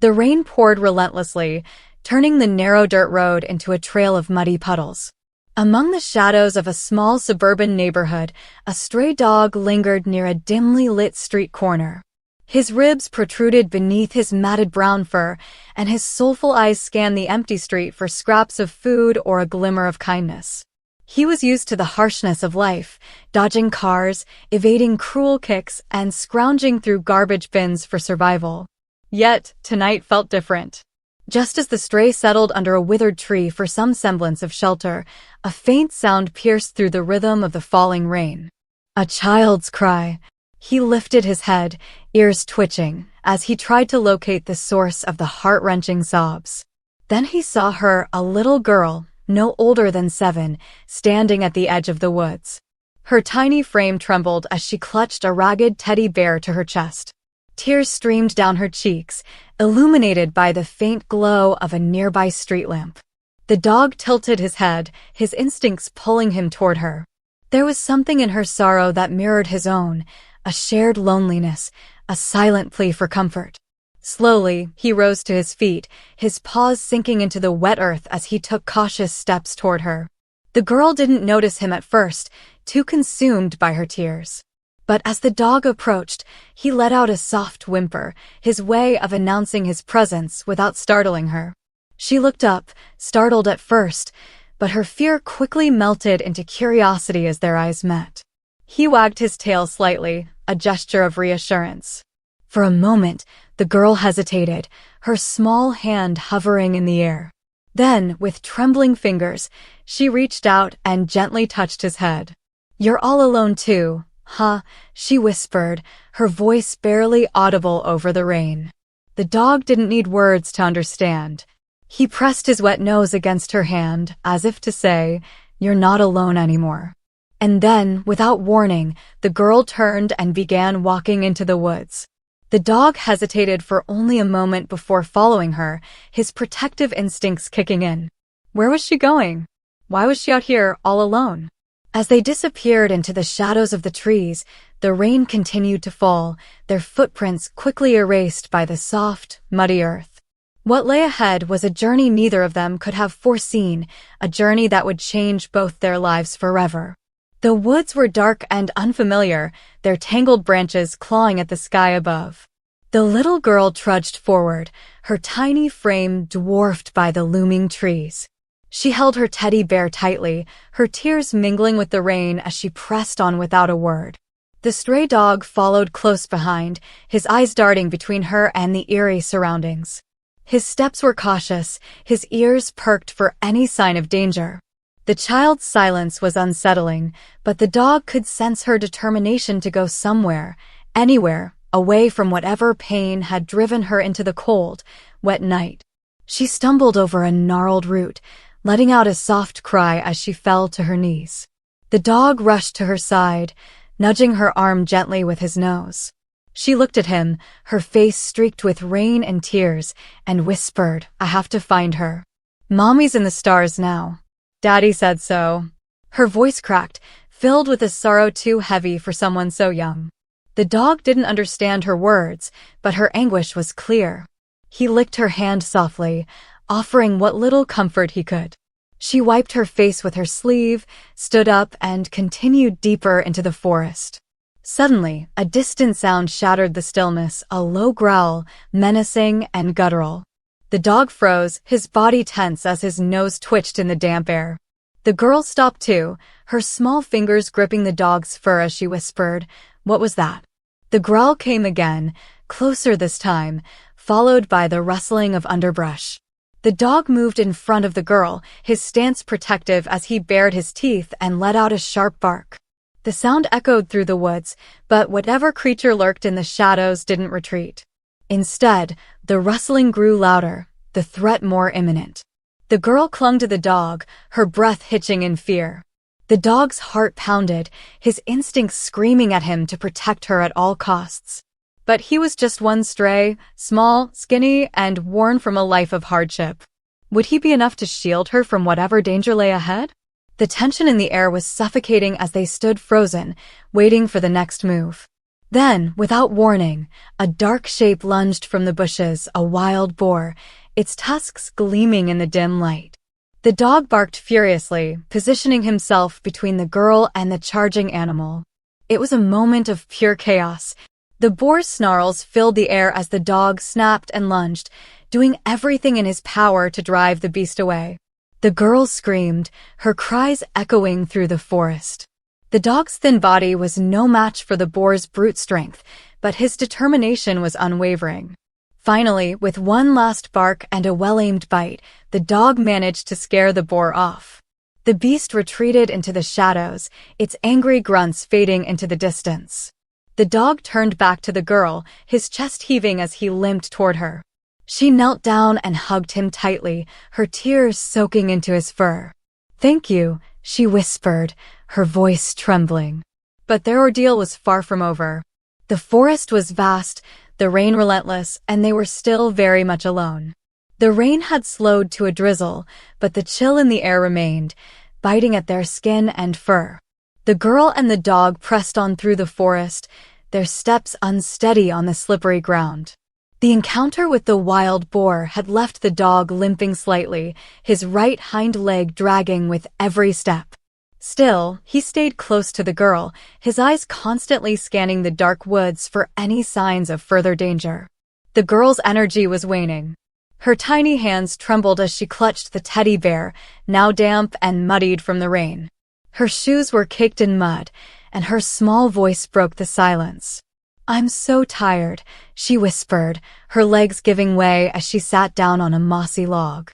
The rain poured relentlessly, turning the narrow dirt road into a trail of muddy puddles. Among the shadows of a small suburban neighborhood, a stray dog lingered near a dimly lit street corner. His ribs protruded beneath his matted brown fur, and his soulful eyes scanned the empty street for scraps of food or a glimmer of kindness. He was used to the harshness of life, dodging cars, evading cruel kicks, and scrounging through garbage bins for survival. Yet, tonight felt different. Just as the stray settled under a withered tree for some semblance of shelter, a faint sound pierced through the rhythm of the falling rain. A child's cry. He lifted his head, ears twitching, as he tried to locate the source of the heart-wrenching sobs. Then he saw her, a little girl, no older than 7, standing at the edge of the woods. Her tiny frame trembled as she clutched a ragged teddy bear to her chest. Tears streamed down her cheeks, illuminated by the faint glow of a nearby street lamp. The dog tilted his head, his instincts pulling him toward her. There was something in her sorrow that mirrored his own, a shared loneliness, a silent plea for comfort. Slowly, he rose to his feet, his paws sinking into the wet earth as he took cautious steps toward her. The girl didn't notice him at first, too consumed by her tears. But as the dog approached, he let out a soft whimper, his way of announcing his presence without startling her. She looked up, startled at first, but her fear quickly melted into curiosity as their eyes met. He wagged his tail slightly, a gesture of reassurance. For a moment, the girl hesitated, her small hand hovering in the air. Then, with trembling fingers, she reached out and gently touched his head. "You're all alone too, huh?" she whispered, her voice barely audible over the rain. The dog didn't need words to understand. He pressed his wet nose against her hand, as if to say, "You're not alone anymore." And then, without warning, the girl turned and began walking into the woods. The dog hesitated for only a moment before following her, his protective instincts kicking in. Where was she going? Why was she out here all alone? As they disappeared into the shadows of the trees, the rain continued to fall, their footprints quickly erased by the soft, muddy earth. What lay ahead was a journey neither of them could have foreseen, a journey that would change both their lives forever. The woods were dark and unfamiliar, their tangled branches clawing at the sky above. The little girl trudged forward, her tiny frame dwarfed by the looming trees. She held her teddy bear tightly, her tears mingling with the rain as she pressed on without a word. The stray dog followed close behind, his eyes darting between her and the eerie surroundings. His steps were cautious, his ears perked for any sign of danger. The child's silence was unsettling, but the dog could sense her determination to go somewhere, anywhere, away from whatever pain had driven her into the cold, wet night. She stumbled over a gnarled root, letting out a soft cry as she fell to her knees. The dog rushed to her side, nudging her arm gently with his nose. She looked at him, her face streaked with rain and tears, and whispered, "I have to find her. Mommy's in the stars now. Daddy said so." Her voice cracked, filled with a sorrow too heavy for someone so young. The dog didn't understand her words, but her anguish was clear. He licked her hand softly, offering what little comfort he could. She wiped her face with her sleeve, stood up, and continued deeper into the forest. Suddenly, a distant sound shattered the stillness, a low growl, menacing and guttural. The dog froze, his body tense as his nose twitched in the damp air. The girl stopped too, her small fingers gripping the dog's fur as she whispered, "What was that?" The growl came again, closer this time, followed by the rustling of underbrush. The dog moved in front of the girl, his stance protective as he bared his teeth and let out a sharp bark. The sound echoed through the woods, but whatever creature lurked in the shadows didn't retreat. Instead, the rustling grew louder, the threat more imminent. The girl clung to the dog, her breath hitching in fear. The dog's heart pounded, his instincts screaming at him to protect her at all costs. But he was just one stray, small, skinny, and worn from a life of hardship. Would he be enough to shield her from whatever danger lay ahead? The tension in the air was suffocating as they stood frozen, waiting for the next move. Then, without warning, a dark shape lunged from the bushes, a wild boar, its tusks gleaming in the dim light. The dog barked furiously, positioning himself between the girl and the charging animal. It was a moment of pure chaos. The boar's snarls filled the air as the dog snapped and lunged, doing everything in his power to drive the beast away. The girl screamed, her cries echoing through the forest. The dog's thin body was no match for the boar's brute strength, but his determination was unwavering. Finally, with one last bark and a well-aimed bite, the dog managed to scare the boar off. The beast retreated into the shadows, its angry grunts fading into the distance. The dog turned back to the girl, his chest heaving as he limped toward her. She knelt down and hugged him tightly, her tears soaking into his fur. "Thank you," she whispered, her voice trembling. But their ordeal was far from over. The forest was vast, the rain relentless, and they were still very much alone. The rain had slowed to a drizzle, but the chill in the air remained, biting at their skin and fur. The girl and the dog pressed on through the forest, their steps unsteady on the slippery ground. The encounter with the wild boar had left the dog limping slightly, his right hind leg dragging with every step. Still, he stayed close to the girl, his eyes constantly scanning the dark woods for any signs of further danger. The girl's energy was waning. Her tiny hands trembled as she clutched the teddy bear, now damp and muddied from the rain. Her shoes were caked in mud, and her small voice broke the silence. "I'm so tired," she whispered, her legs giving way as she sat down on a mossy log.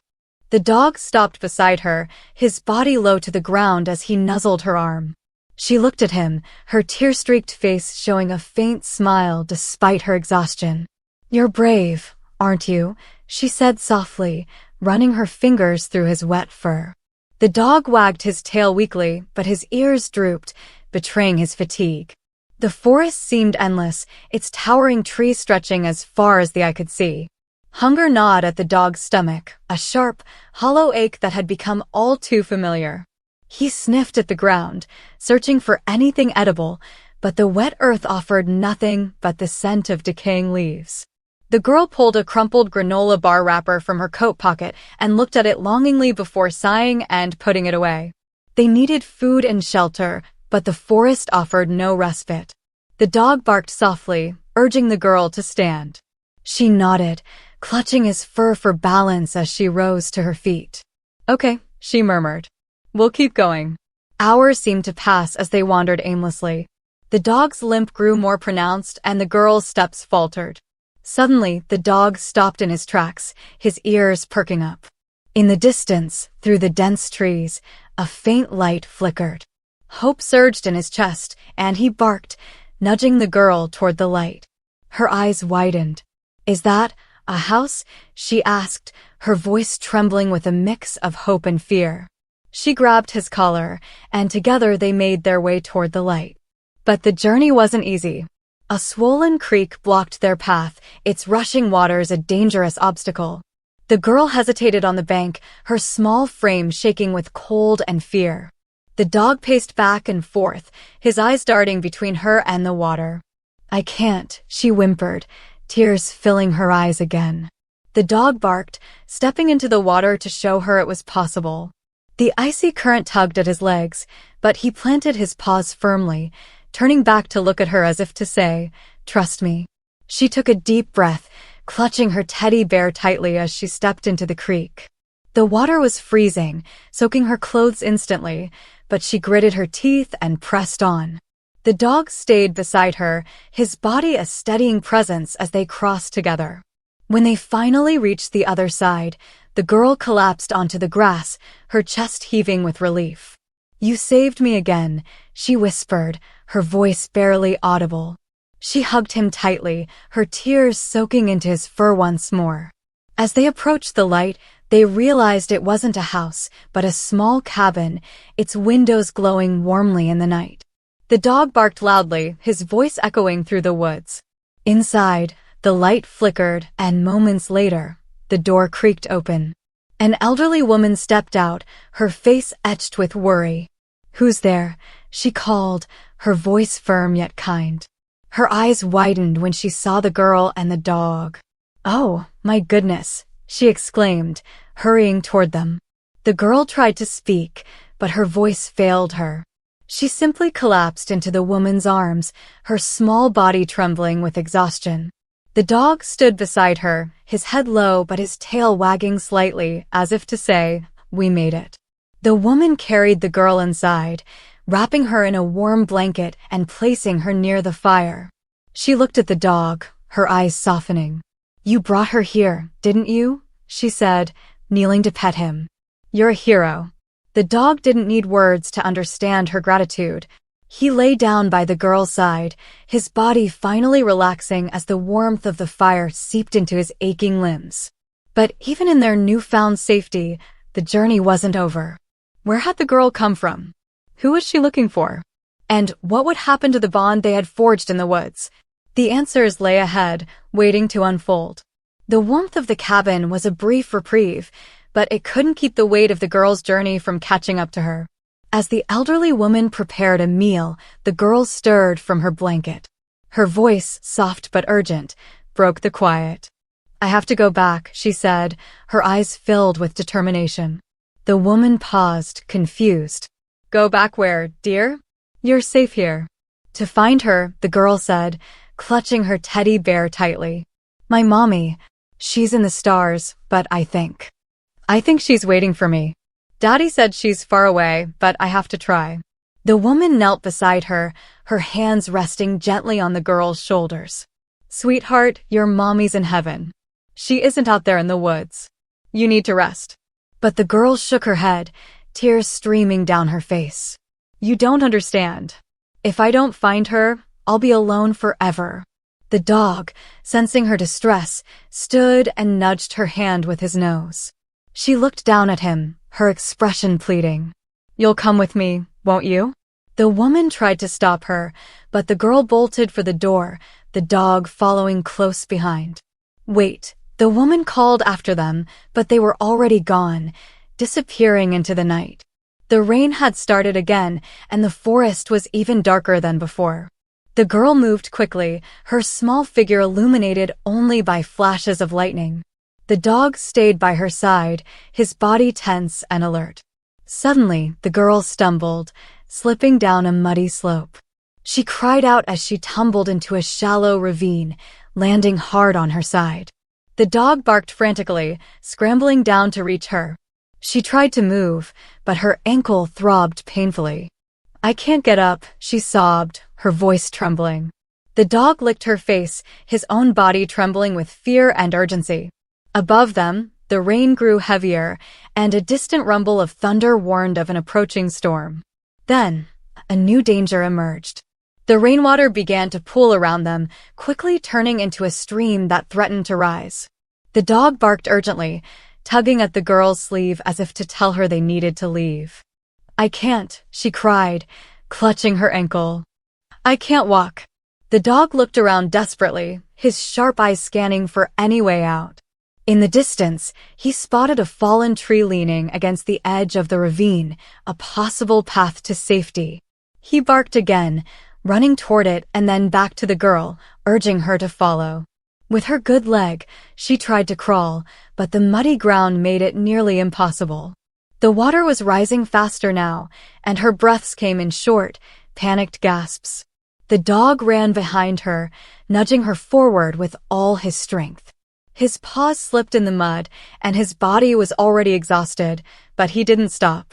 The dog stopped beside her, his body low to the ground as he nuzzled her arm. She looked at him, her tear-streaked face showing a faint smile despite her exhaustion. "You're brave, aren't you?" she said softly, running her fingers through his wet fur. The dog wagged his tail weakly, but his ears drooped, betraying his fatigue. The forest seemed endless, its towering trees stretching as far as the eye could see. Hunger gnawed at the dog's stomach, a sharp, hollow ache that had become all too familiar. He sniffed at the ground, searching for anything edible, but the wet earth offered nothing but the scent of decaying leaves. The girl pulled a crumpled granola bar wrapper from her coat pocket and looked at it longingly before sighing and putting it away. They needed food and shelter, but the forest offered no respite. The dog barked softly, urging the girl to stand. She nodded, clutching his fur for balance as she rose to her feet. "Okay," she murmured. "We'll keep going." Hours seemed to pass as they wandered aimlessly. The dog's limp grew more pronounced and the girl's steps faltered. Suddenly, the dog stopped in his tracks, his ears perking up. In the distance, through the dense trees, a faint light flickered. Hope surged in his chest, and he barked, nudging the girl toward the light. Her eyes widened. "Is that a house?" she asked, her voice trembling with a mix of hope and fear. She grabbed his collar, and together they made their way toward the light. But the journey wasn't easy. A swollen creek blocked their path, its rushing waters a dangerous obstacle. The girl hesitated on the bank, her small frame shaking with cold and fear. The dog paced back and forth, his eyes darting between her and the water. "I can't," she whimpered, tears filling her eyes again. The dog barked, stepping into the water to show her it was possible. The icy current tugged at his legs, but he planted his paws firmly, turning back to look at her as if to say, "Trust me." She took a deep breath, clutching her teddy bear tightly as she stepped into the creek. The water was freezing, soaking her clothes instantly, but she gritted her teeth and pressed on. The dog stayed beside her, his body a steadying presence as they crossed together. When they finally reached the other side, the girl collapsed onto the grass, her chest heaving with relief. "You saved me again," she whispered, her voice barely audible. She hugged him tightly, her tears soaking into his fur once more. As they approached the light, they realized it wasn't a house, but a small cabin, its windows glowing warmly in the night. The dog barked loudly, his voice echoing through the woods. Inside, the light flickered, and moments later, the door creaked open. An elderly woman stepped out, her face etched with worry. "Who's there?" she called, her voice firm yet kind. Her eyes widened when she saw the girl and the dog. "Oh, my goodness," she exclaimed, hurrying toward them. The girl tried to speak, but her voice failed her. She simply collapsed into the woman's arms, her small body trembling with exhaustion. The dog stood beside her, his head low but his tail wagging slightly, as if to say, "We made it." The woman carried the girl inside, wrapping her in a warm blanket and placing her near the fire. She looked at the dog, her eyes softening. "You brought her here, didn't you?" she said, kneeling to pet him. "You're a hero." The dog didn't need words to understand her gratitude. He lay down by the girl's side, his body finally relaxing as the warmth of the fire seeped into his aching limbs. But even in their newfound safety, the journey wasn't over. Where had the girl come from? Who was she looking for? And what would happen to the bond they had forged in the woods? The answers lay ahead, waiting to unfold. The warmth of the cabin was a brief reprieve, but it couldn't keep the weight of the girl's journey from catching up to her. As the elderly woman prepared a meal, the girl stirred from her blanket. Her voice, soft but urgent, broke the quiet. "I have to go back," she said, her eyes filled with determination. The woman paused, confused. "Go back where, dear? You're safe here." "To find her," the girl said, clutching her teddy bear tightly. "My mommy. She's in the stars, but I think she's waiting for me. Daddy said she's far away, but I have to try." The woman knelt beside her, her hands resting gently on the girl's shoulders. "Sweetheart, your mommy's in heaven. She isn't out there in the woods. You need to rest." But the girl shook her head, tears streaming down her face. "You don't understand. If I don't find her, I'll be alone forever." The dog, sensing her distress, stood and nudged her hand with his nose. She looked down at him, her expression pleading. "You'll come with me, won't you?" The woman tried to stop her, but the girl bolted for the door, the dog following close behind. "Wait," the woman called after them, but they were already gone, disappearing into the night. The rain had started again, and the forest was even darker than before. The girl moved quickly, her small figure illuminated only by flashes of lightning. The dog stayed by her side, his body tense and alert. Suddenly, the girl stumbled, slipping down a muddy slope. She cried out as she tumbled into a shallow ravine, landing hard on her side. The dog barked frantically, scrambling down to reach her. She tried to move, but her ankle throbbed painfully. "I can't get up," she sobbed, her voice trembling. The dog licked her face, his own body trembling with fear and urgency. Above them, the rain grew heavier, and a distant rumble of thunder warned of an approaching storm. Then, a new danger emerged. The rainwater began to pool around them, quickly turning into a stream that threatened to rise. The dog barked urgently, tugging at the girl's sleeve as if to tell her they needed to leave. "I can't," she cried, clutching her ankle. "I can't walk." The dog looked around desperately, his sharp eyes scanning for any way out. In the distance, he spotted a fallen tree leaning against the edge of the ravine, a possible path to safety. He barked again, running toward it and then back to the girl, urging her to follow. With her good leg, she tried to crawl, but the muddy ground made it nearly impossible. The water was rising faster now, and her breaths came in short, panicked gasps. The dog ran behind her, nudging her forward with all his strength. His paws slipped in the mud, and his body was already exhausted, but he didn't stop.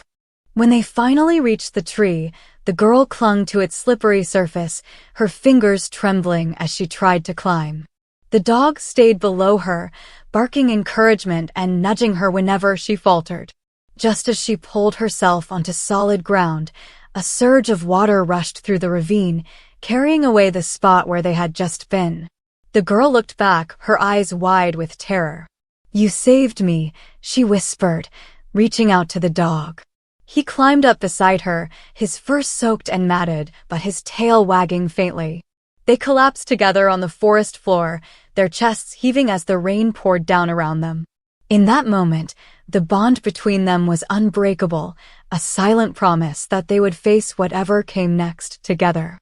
When they finally reached the tree, the girl clung to its slippery surface, her fingers trembling as she tried to climb. The dog stayed below her, barking encouragement and nudging her whenever she faltered. Just as she pulled herself onto solid ground, a surge of water rushed through the ravine, carrying away the spot where they had just been. The girl looked back, her eyes wide with terror. "You saved me," she whispered, reaching out to the dog. He climbed up beside her, his fur soaked and matted, but his tail wagging faintly. They collapsed together on the forest floor, their chests heaving as the rain poured down around them. In that moment, the bond between them was unbreakable, a silent promise that they would face whatever came next together.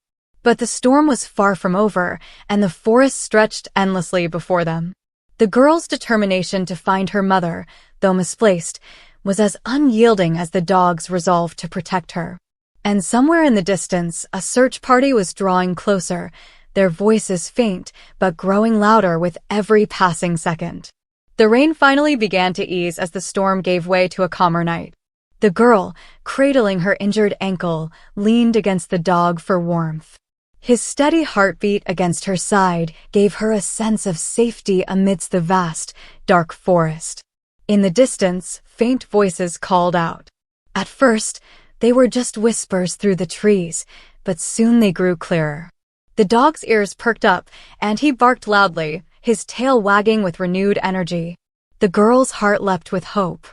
But the storm was far from over, and the forest stretched endlessly before them. The girl's determination to find her mother, though misplaced, was as unyielding as the dog's resolve to protect her. And somewhere in the distance, a search party was drawing closer, their voices faint but growing louder with every passing second. The rain finally began to ease as the storm gave way to a calmer night. The girl, cradling her injured ankle, leaned against the dog for warmth. His steady heartbeat against her side gave her a sense of safety amidst the vast, dark forest. In the distance, faint voices called out. At first, they were just whispers through the trees, but soon they grew clearer. The dog's ears perked up, and he barked loudly, his tail wagging with renewed energy. The girl's heart leapt with hope.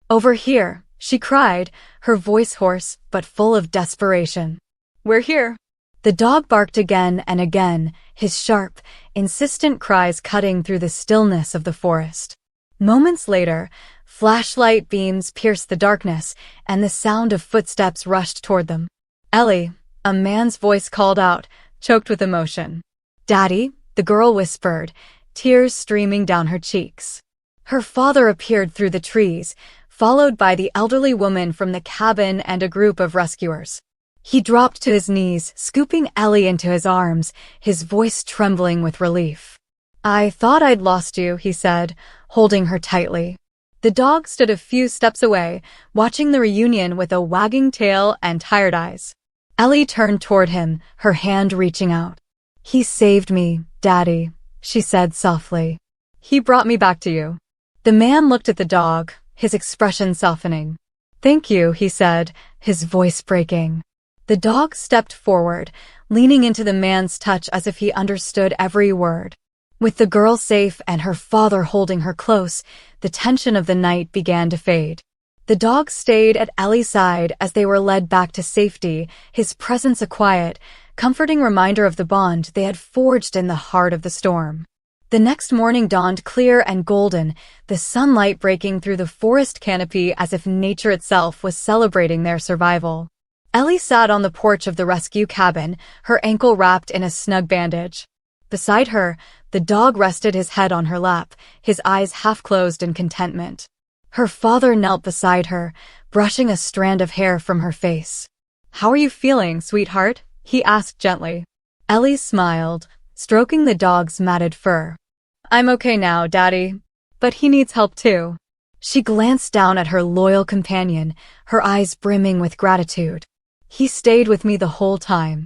"Over here," she cried, her voice hoarse but full of desperation. "We're here." The dog barked again and again, his sharp, insistent cries cutting through the stillness of the forest. Moments later, flashlight beams pierced the darkness, and the sound of footsteps rushed toward them. "Ellie," a man's voice called out, choked with emotion. "Daddy," the girl whispered, tears streaming down her cheeks. Her father appeared through the trees, followed by the elderly woman from the cabin and a group of rescuers. He dropped to his knees, scooping Ellie into his arms, his voice trembling with relief. "I thought I'd lost you," he said, holding her tightly. The dog stood a few steps away, watching the reunion with a wagging tail and tired eyes. Ellie turned toward him, her hand reaching out. "He saved me, Daddy," she said softly. "He brought me back to you." The man looked at the dog, his expression softening. "Thank you," he said, his voice breaking. The dog stepped forward, leaning into the man's touch as if he understood every word. With the girl safe and her father holding her close, the tension of the night began to fade. The dog stayed at Ellie's side as they were led back to safety, his presence a quiet, comforting reminder of the bond they had forged in the heart of the storm. The next morning dawned clear and golden, the sunlight breaking through the forest canopy as if nature itself was celebrating their survival. Ellie sat on the porch of the rescue cabin, her ankle wrapped in a snug bandage. Beside her, the dog rested his head on her lap, his eyes half-closed in contentment. Her father knelt beside her, brushing a strand of hair from her face. "How are you feeling, sweetheart?" he asked gently. Ellie smiled, stroking the dog's matted fur. "I'm okay now, Daddy. But he needs help too." She glanced down at her loyal companion, her eyes brimming with gratitude. "He stayed with me the whole time.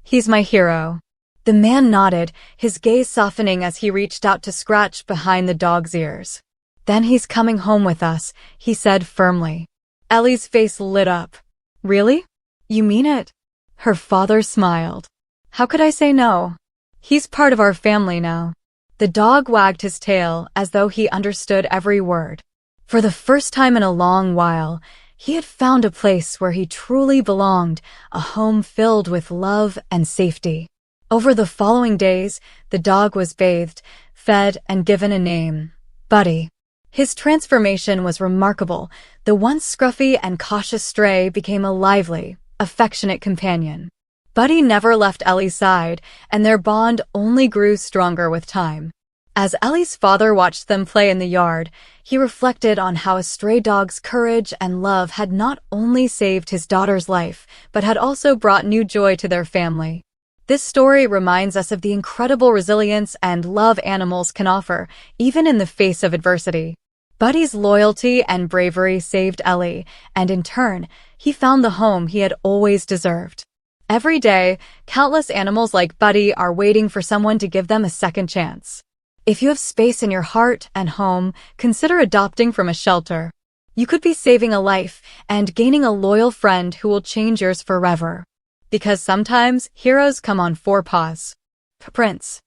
He's my hero." The man nodded, his gaze softening as he reached out to scratch behind the dog's ears. "Then he's coming home with us," he said firmly. Ellie's face lit up. "Really? You mean it?" Her father smiled. "How could I say no? He's part of our family now." The dog wagged his tail as though he understood every word. For the first time in a long while, he had found a place where he truly belonged, a home filled with love and safety. Over the following days, the dog was bathed, fed, and given a name, Buddy. His transformation was remarkable. The once scruffy and cautious stray became a lively, affectionate companion. Buddy never left Ellie's side, and their bond only grew stronger with time. As Ellie's father watched them play in the yard, he reflected on how a stray dog's courage and love had not only saved his daughter's life, but had also brought new joy to their family. This story reminds us of the incredible resilience and love animals can offer, even in the face of adversity. Buddy's loyalty and bravery saved Ellie, and in turn, he found the home he had always deserved. Every day, countless animals like Buddy are waiting for someone to give them a second chance. If you have space in your heart and home, consider adopting from a shelter. You could be saving a life and gaining a loyal friend who will change yours forever. Because sometimes, heroes come on 4 paws. Prince.